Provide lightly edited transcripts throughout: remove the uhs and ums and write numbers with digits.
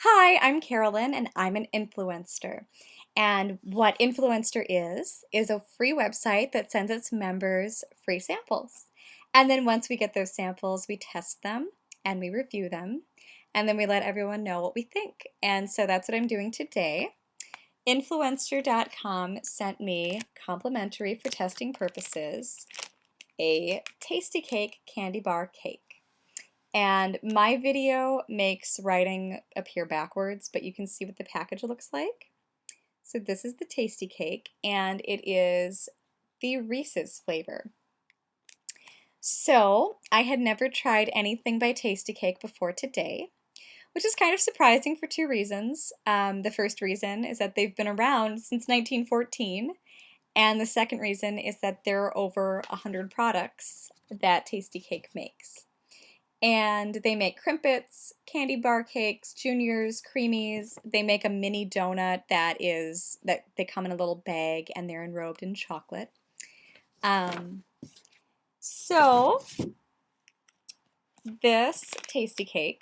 Hi, I'm Carolyn and I'm an influencer. And what Influencer is a free website that sends its members free samples. And then once we get those samples, we test them and we review them. And then we let everyone know what we think. And so that's what I'm doing today. Influencer.com sent me complimentary for testing purposes a Tastykake candy bar cake. And my video makes writing appear backwards, but you can see what the package looks like. So this is the Tastykake, and it is the Reese's flavor. So I had never tried anything by Tastykake before today, which is kind of surprising for two reasons. The first reason is that they've been around since 1914, and the second reason is that there are over 100 products that Tastykake makes. And they make crimpets, candy bar cakes, juniors, creamies. They make a mini donut that they come in a little bag and they're enrobed in chocolate. So this Tastykake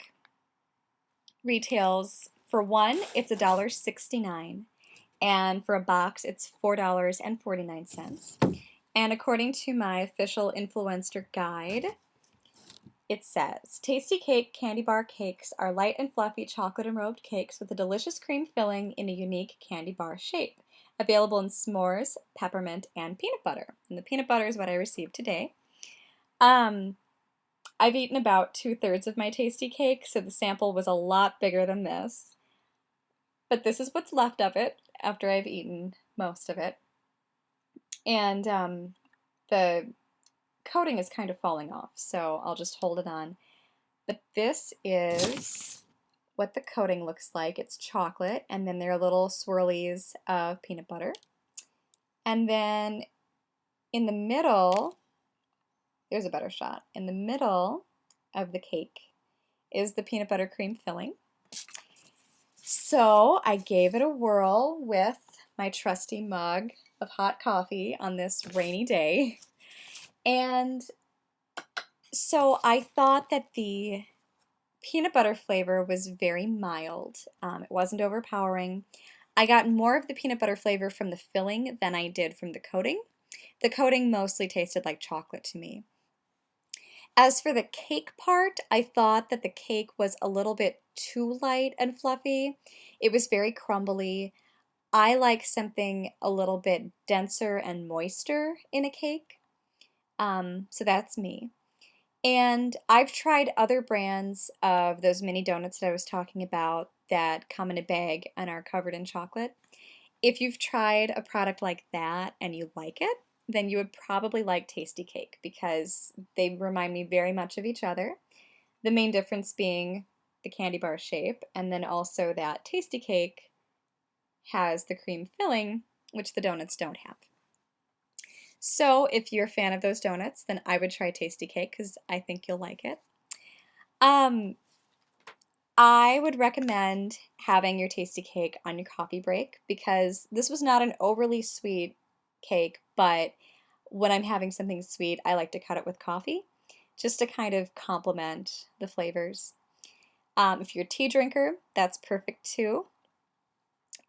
retails, for one, it's $1.69, and for a box it's $4.49. And according to my official influencer guide, it says, Tastykake candy bar cakes are light and fluffy chocolate enrobed cakes with a delicious cream filling in a unique candy bar shape. Available in s'mores, peppermint, and peanut butter. And the peanut butter is what I received today. I've eaten about 2/3 of my Tastykake, so the sample was a lot bigger than this. But this is what's left of it after I've eaten most of it. And the coating is kind of falling off, so I'll just hold it on. But this is what the coating looks like. It's chocolate, and then there are little swirlies of peanut butter. And then in the middle, there's a better shot. In the middle of the cake is the peanut butter cream filling. So I gave it a whirl with my trusty mug of hot coffee on this rainy day. And so I thought that the peanut butter flavor was very mild. It wasn't overpowering. I got more of the peanut butter flavor from the filling than I did from the coating. The coating mostly tasted like chocolate to me. As for the cake part, I thought that the cake was a little bit too light and fluffy. It was very crumbly. I like something a little bit denser and moister in a cake. So that's me. And I've tried other brands of those mini donuts that I was talking about that come in a bag and are covered in chocolate. If you've tried a product like that and you like it, then you would probably like Tastykake because they remind me very much of each other. The main difference being the candy bar shape, and then also that Tastykake has the cream filling, which the donuts don't have. So if you're a fan of those donuts, then I would try Tastykake because I think you'll like it. I would recommend having your Tastykake on your coffee break because this was not an overly sweet cake, but when I'm having something sweet, I like to cut it with coffee just to kind of complement the flavors. If you're a tea drinker, that's perfect too.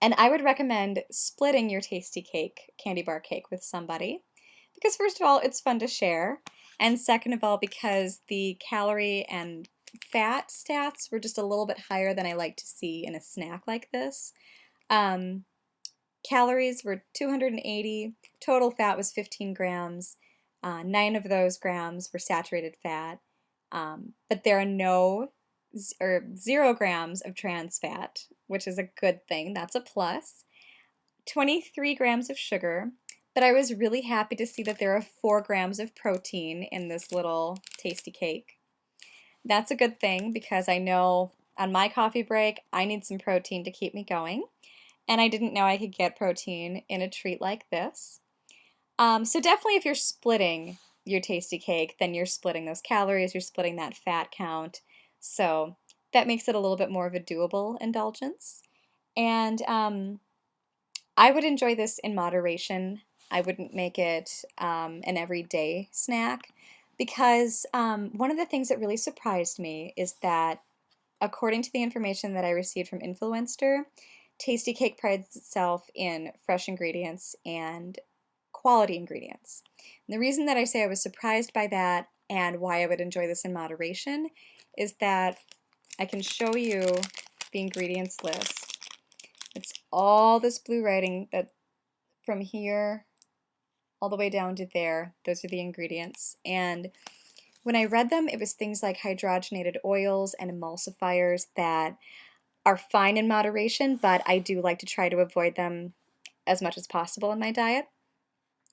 And I would recommend splitting your Tastykake candy bar cake with somebody because first of all, it's fun to share, and second of all, because the calorie and fat stats were just a little bit higher than I like to see in a snack like this. Calories were 280, total fat was 15 grams. 9 of those grams were saturated fat, but there are no or 0 grams of trans fat, which is a good thing. That's a plus. 23 grams of sugar, but I was really happy to see that there are 4 grams of protein in this little Tastykake. That's a good thing because I know on my coffee break I need some protein to keep me going, and I didn't know I could get protein in a treat like this. So definitely if you're splitting your Tastykake, then you're splitting those calories, you're splitting that fat count, so that makes it a little bit more of a doable indulgence. And I would enjoy this in moderation. I wouldn't make it an everyday snack because one of the things that really surprised me is that according to the information that I received from Influencer, Tastykake prides itself in fresh ingredients and quality ingredients. And the reason that I say I was surprised by that and why I would enjoy this in moderation is that I can show you the ingredients list. It's all this blue writing that from here all the way down to there, those are the ingredients. And when I read them, it was things like hydrogenated oils and emulsifiers that are fine in moderation, but I do like to try to avoid them as much as possible in my diet,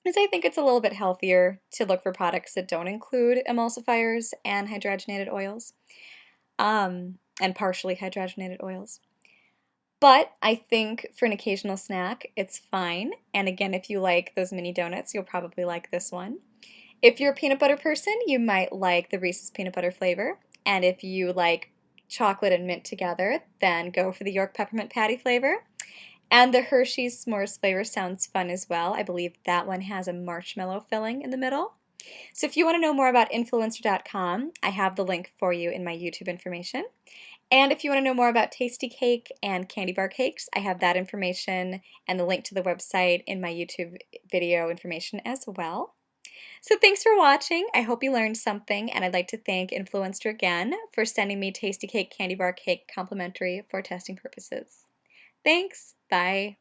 because I think it's a little bit healthier to look for products that don't include emulsifiers and hydrogenated oils, and partially hydrogenated oils. But I think for an occasional snack, it's fine. And again, if you like those mini donuts, you'll probably like this one. If you're a peanut butter person, you might like the Reese's peanut butter flavor. And if you like chocolate and mint together, then go for the York peppermint patty flavor. And the Hershey's s'mores flavor sounds fun as well. I believe that one has a marshmallow filling in the middle. So if you want to know more about influencer.com, I have the link for you in my YouTube information. And if you want to know more about Tastykake and candy bar cakes, I have that information and the link to the website in my YouTube video information as well. So thanks for watching. I hope you learned something, and I'd like to thank Influencer again for sending me Tastykake candy bar cake complimentary for testing purposes. Thanks. Bye.